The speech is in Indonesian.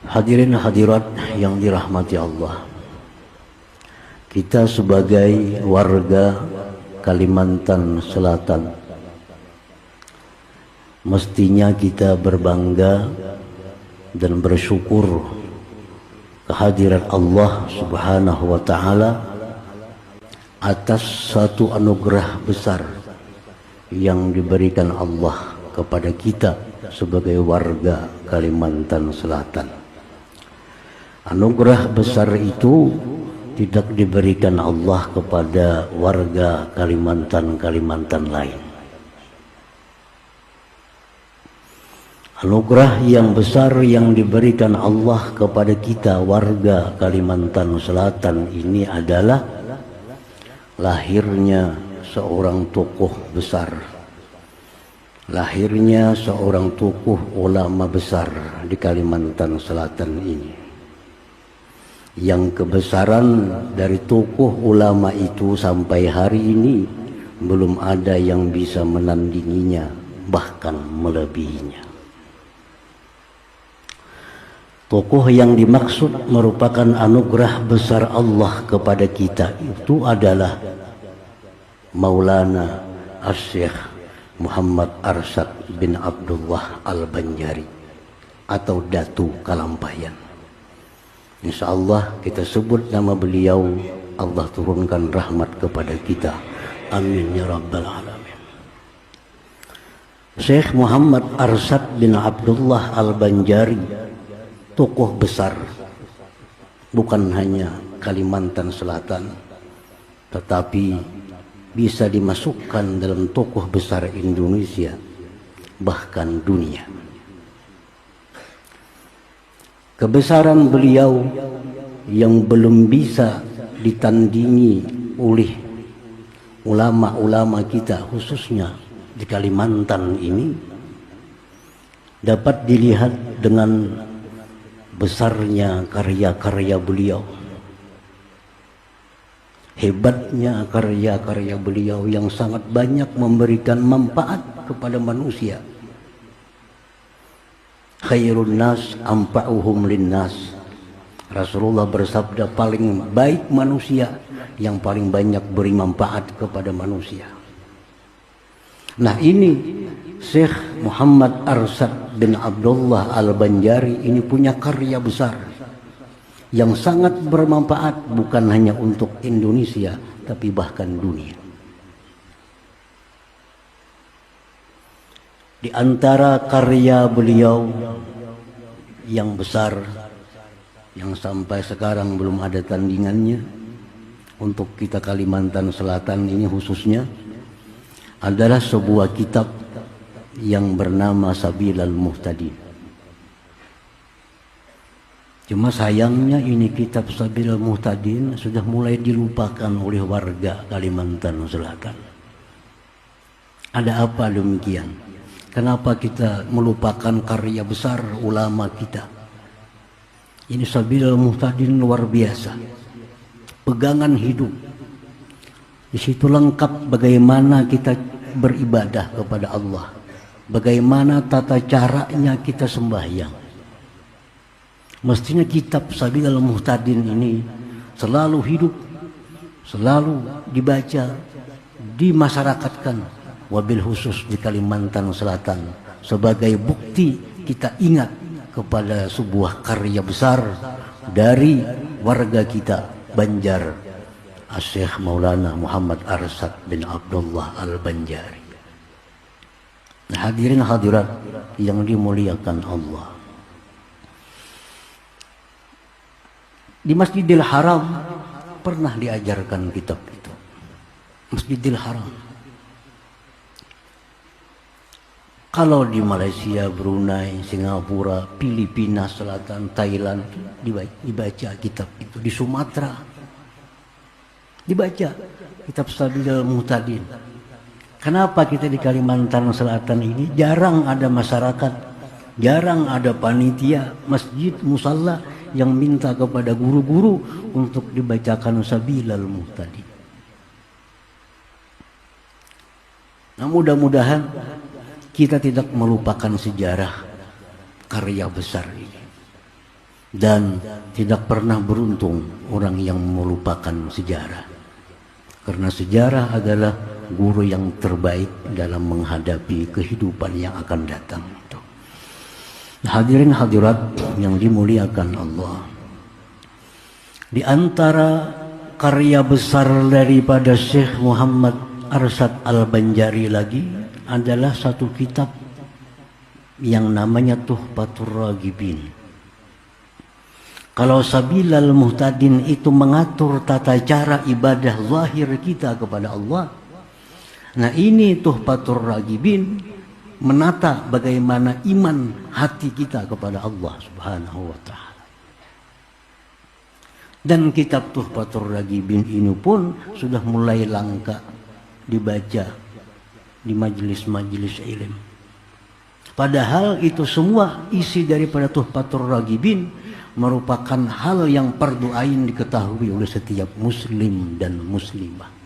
Hadirin hadirat yang dirahmati Allah, kita sebagai warga Kalimantan Selatan mestinya kita berbangga dan bersyukur kehadiran Allah Subhanahu wa Ta'ala atas satu anugerah besar yang diberikan Allah kepada kita sebagai warga Kalimantan Selatan. Anugerah besar itu tidak diberikan Allah kepada warga Kalimantan lain. Anugerah yang besar yang diberikan Allah kepada kita warga Kalimantan Selatan ini adalah lahirnya seorang tokoh besar, lahirnya seorang tokoh ulama besar di Kalimantan Selatan ini, yang kebesaran dari tokoh ulama itu sampai hari ini belum ada yang bisa menandinginya, bahkan melebihinya. Tokoh yang dimaksud merupakan anugerah besar Allah kepada kita itu adalah Maulana Asy-Syaikh Muhammad Arsyad bin Abdullah Al-Banjari atau Datu Kalampayan. Insya Allah kita sebut nama beliau, Allah turunkan rahmat kepada kita. Amin ya rabbal alamin. Syekh Muhammad Arsyad bin Abdullah Al-Banjari, tokoh besar bukan hanya Kalimantan Selatan, tetapi bisa dimasukkan dalam tokoh besar Indonesia, bahkan dunia. Kebesaran beliau yang belum bisa ditandingi oleh ulama-ulama kita, khususnya di Kalimantan ini, dapat dilihat dengan besarnya karya-karya beliau, hebatnya karya-karya beliau yang sangat banyak memberikan manfaat kepada manusia. Khairun nas anfa'uhum linnas. Rasulullah bersabda, paling baik manusia yang paling banyak beri manfaat kepada manusia. Nah, ini Syekh Muhammad Arsyad bin Abdullah Al-Banjari ini punya karya besar yang sangat bermanfaat bukan hanya untuk Indonesia tapi bahkan dunia. Di antara karya beliau yang besar yang sampai sekarang belum ada tandingannya untuk kita Kalimantan Selatan ini khususnya adalah sebuah kitab yang bernama Sabilal Muhtadin. Cuma sayangnya ini kitab Sabilal Muhtadin sudah mulai dilupakan oleh warga Kalimantan Selatan. Ada apa demikian? Kenapa kita melupakan karya besar ulama kita? Ini Sabilal Muhtadin luar biasa, pegangan hidup. Di situ lengkap bagaimana kita beribadah kepada Allah, bagaimana tata caranya kita sembahyang. Mestinya kitab Sabilal Muhtadin ini selalu hidup, selalu dibaca, dimasyarakatkan, wabil khusus di Kalimantan Selatan, sebagai bukti kita ingat kepada sebuah karya besar dari warga kita Banjar, Asy-Syaikh Maulana Muhammad Arsyad bin Abdullah Al-Banjari. Nah, hadirin hadirat yang dimuliakan Allah, di Masjidil Haram pernah diajarkan kitab itu. Masjidil Haram. Kalau di Malaysia, Brunei, Singapura, Filipina Selatan, Thailand dibaca kitab itu. Di Sumatera dibaca kitab Sabilal Muhtadin. Kenapa kita di Kalimantan Selatan ini jarang ada masyarakat, jarang ada panitia masjid musalla yang minta kepada guru-guru untuk dibacakan Sabilal Muhtadin? Nah, mudah-mudahan kita tidak melupakan sejarah karya besar ini. Dan tidak pernah beruntung orang yang melupakan sejarah. Karena sejarah adalah guru yang terbaik dalam menghadapi kehidupan yang akan datang. Hadirin hadirat yang dimuliakan Allah. Di antara karya besar daripada Syekh Muhammad Arsyad Al-Banjari lagi adalah satu kitab yang namanya Tuhfatur Raghibin. Kalau Sabilal Muhtadin itu mengatur tata cara ibadah zahir kita kepada Allah, nah ini Tuhfatur Raghibin menata bagaimana iman hati kita kepada Allah Subhanahu wa ta'ala. Dan kitab Tuhfatur Raghibin ini pun sudah mulai langka dibaca di majelis-majelis ilmu. Padahal itu semua isi daripada Tuhfatur Raghibin merupakan hal yang fardu ain diketahui oleh setiap muslim dan muslimah.